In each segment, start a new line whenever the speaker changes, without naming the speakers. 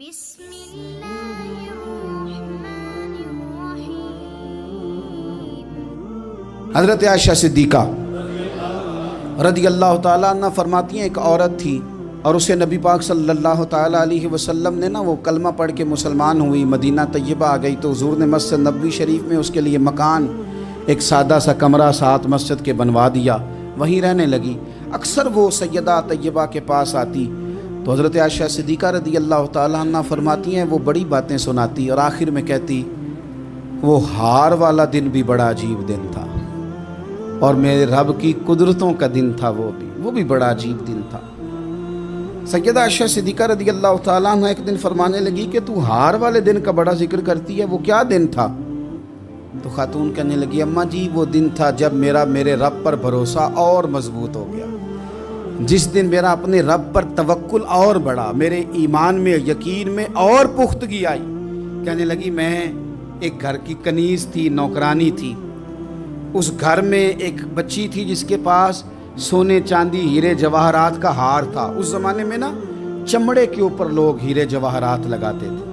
بسم اللہ الرحمن الرحیم۔
حضرت عائشہ صدیقہ رضی اللہ تعالیٰ عنہ فرماتی ہیں ایک عورت تھی اور اسے نبی پاک صلی اللہ تعالیٰ علیہ وسلم نے وہ کلمہ پڑھ کے مسلمان ہوئی، مدینہ طیبہ آ گئی تو حضور نے مسجد نبوی شریف میں اس کے لیے مکان، ایک سادہ سا کمرہ ساتھ مسجد کے بنوا دیا، وہیں رہنے لگی۔ اکثر وہ سیدہ طیبہ کے پاس آتی تو حضرت عائشہ صدیقہ رضی اللہ تعالیٰ عنہ فرماتی ہیں وہ بڑی باتیں سناتی اور آخر میں کہتی وہ ہار والا دن بھی بڑا عجیب دن تھا اور میرے رب کی قدرتوں کا دن تھا، وہ بھی بڑا عجیب دن تھا۔ سیدہ عائشہ صدیقہ رضی اللہ تعالیٰ عنہ ایک دن فرمانے لگی کہ تو ہار والے دن کا بڑا ذکر کرتی ہے، وہ کیا دن تھا؟ تو خاتون کہنے لگی اماں جی وہ دن تھا جب میرے رب پر بھروسہ اور مضبوط ہو گیا، جس دن میرا اپنے رب پر توکل اور بڑھا، میرے ایمان میں یقین میں اور پختگی آئی۔ کہنے لگی میں ایک گھر کی کنیز تھی، نوکرانی تھی، اس گھر میں ایک بچی تھی جس کے پاس سونے چاندی ہیرے جواہرات کا ہار تھا۔ اس زمانے میں چمڑے کے اوپر لوگ ہیرے جواہرات لگاتے تھے،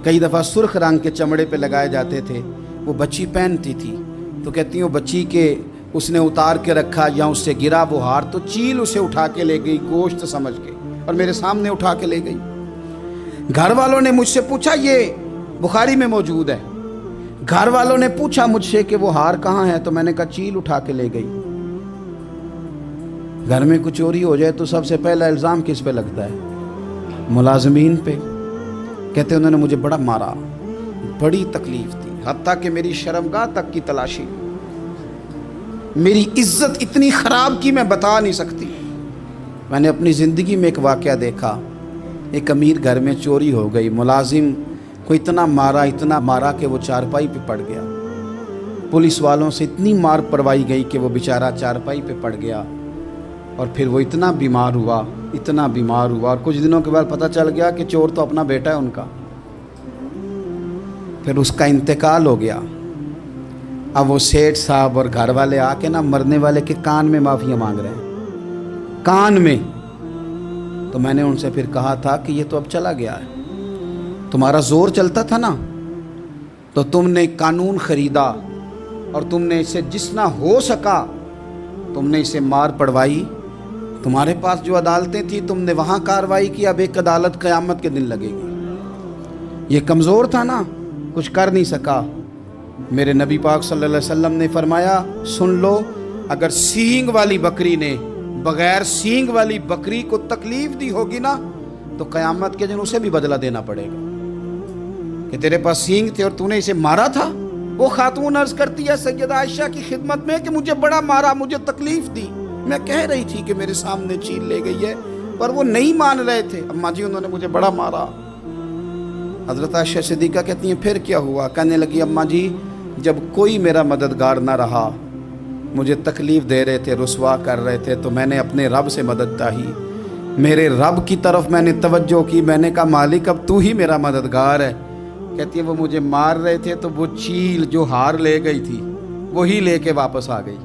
کئی دفعہ سرخ رنگ کے چمڑے پہ لگائے جاتے تھے، وہ بچی پہنتی تھی تو کہتی ہوں بچی کے اس نے اتار کے رکھا یا اس سے گرا وہ ہار تو چیل اسے اٹھا کے لے گئی گوشت سمجھ کے اور میرے سامنے اٹھا کے لے گئی۔ گھر والوں نے مجھ سے پوچھا، یہ بخاری میں موجود ہے، گھر والوں نے پوچھا مجھ سے کہ وہ ہار کہاں ہے تو میں نے کہا چیل اٹھا کے لے گئی۔ گھر میں کچھ چوری ہو جائے تو سب سے پہلا الزام کس پہ لگتا ہے؟ ملازمین پہ۔ کہتے انہوں نے مجھے بڑا مارا، بڑی تکلیف تھی، حتیٰ کہ میری شرمگاہ تک کی تلاشی، میری عزت اتنی خراب کی میں بتا نہیں سکتی۔ میں نے اپنی زندگی میں ایک واقعہ دیکھا، ایک امیر گھر میں چوری ہو گئی، ملازم کو اتنا مارا کہ وہ چارپائی پہ پڑ گیا، پولیس والوں سے اتنی مار پڑوائی گئی کہ وہ بیچارہ چارپائی پہ پڑ گیا اور پھر وہ اتنا بیمار ہوا اور کچھ دنوں کے بعد پتہ چل گیا کہ چور تو اپنا بیٹا ہے ان کا، پھر اس کا انتقال ہو گیا۔ اب وہ سیٹھ صاحب اور گھر والے آ کے مرنے والے کے کان میں معافی مانگ رہے ہیں، کان میں۔ تو میں نے ان سے پھر کہا تھا کہ یہ تو اب چلا گیا ہے، تمہارا زور چلتا تھا نا تو تم نے قانون خریدا اور تم نے اسے جتنا ہو سکا تم نے اسے مار پڑوائی، تمہارے پاس جو عدالتیں تھیں تم نے وہاں کارروائی کی، اب ایک عدالت قیامت کے دن لگے گی۔ یہ کمزور تھا نا، کچھ کر نہیں سکا۔ میرے نبی پاک صلی اللہ علیہ وسلم نے فرمایا سن لو، اگر سینگ والی بکری نے بغیر سینگ والی بکری کو تکلیف دی ہوگی نا تو قیامت کے دن اسے بھی بدلہ دینا پڑے گا کہ تیرے پاس سینگ تھے اور تو نے اسے مارا تھا۔ وہ خاتون عرض کرتی ہے سیدہ عائشہ کی خدمت میں کہ مجھے بڑا مارا، مجھے تکلیف دی، میں کہہ رہی تھی کہ میرے سامنے چیل لے گئی ہے پر وہ نہیں مان رہے تھے، اماں جی انہوں نے مجھے بڑا مارا۔ حضرت عائشہ صدیقہ کہتی ہیں پھر کیا ہوا؟ کہنے لگی اماں جی جب کوئی میرا مددگار نہ رہا، مجھے تکلیف دے رہے تھے، رسوا کر رہے تھے، تو میں نے اپنے رب سے مدد چاہی، میرے رب کی طرف میں نے توجہ کی، میں نے کہا مالک اب تو ہی میرا مددگار ہے۔ کہتی ہے وہ مجھے مار رہے تھے تو وہ چیل جو ہار لے گئی تھی وہی لے کے واپس آ گئی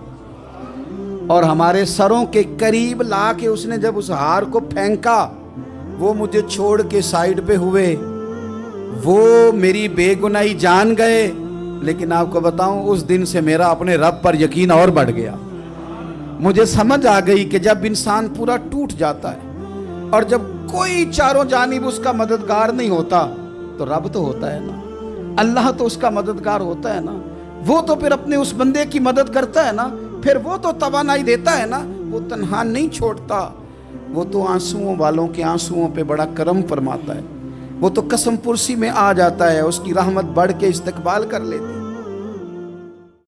اور ہمارے سروں کے قریب لا کے اس نے جب اس ہار کو پھینکا وہ مجھے چھوڑ کے سائیڈ پہ ہوئے، وہ میری بے گناہی جان گئے، لیکن آپ کو بتاؤں اس دن سے میرا اپنے رب پر یقین اور بڑھ گیا۔ مجھے سمجھ آ گئی کہ جب انسان پورا ٹوٹ جاتا ہے اور جب کوئی چاروں جانب اس کا مددگار نہیں ہوتا تو رب تو ہوتا ہے نا، اللہ تو اس کا مددگار ہوتا ہے نا، وہ تو پھر اپنے اس بندے کی مدد کرتا ہے نا، پھر وہ تو توانائی دیتا ہے نا، وہ تنہا نہیں چھوڑتا، وہ تو آنسوؤں والوں کے آنسوؤں پہ بڑا کرم فرماتا ہے، وہ تو قسم پرسی میں آ جاتا ہے، اس کی رحمت بڑھ کے استقبال کر لیتی ہے۔